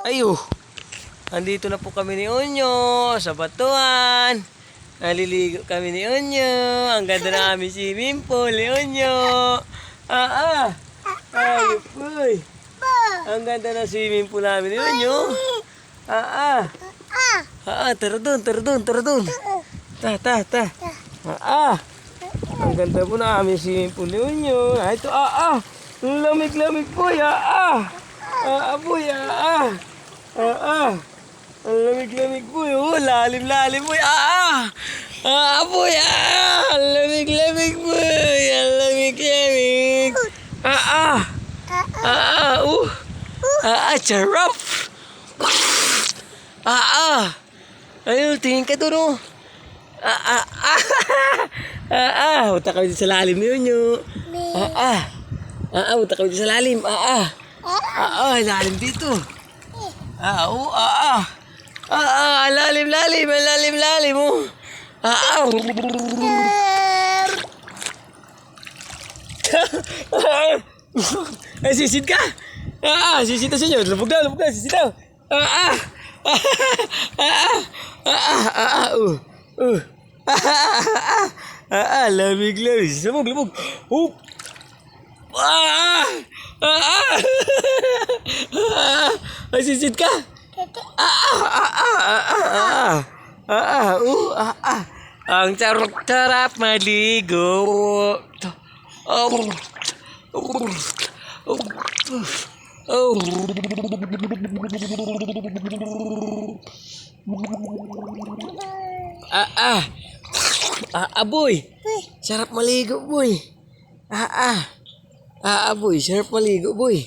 Ayo, andito na po kami ni Onyo sa batuan. Naliligo kami ni Onyo. Ang ganda na aming swimming pool ni Onyo. Ayop boy. Ang ganda na swimming pool namin ni Onyo. Tara dun. Ta. Ang ganda po na aming swimming pool ni Onyo. Ito, ang lamig-lamig boy, boy, ang lamig-lamig boy, lalim-lalim boy, boy, ang lamig-lamig boy, ang lamig-lamig, charap, ayun, tingin ka doon, punta kami sa lalim yun yun, punta kami sa lalim, lalim dito. Lalim. Ay, sisid ka. Sisid na sa inyo. Lubog na, sisid na. Lamig. Lubog. Ay, sisid ka. Ang sarap maligo. Boy. Sarap maligo, boy. Boy, sarap maligo, boy.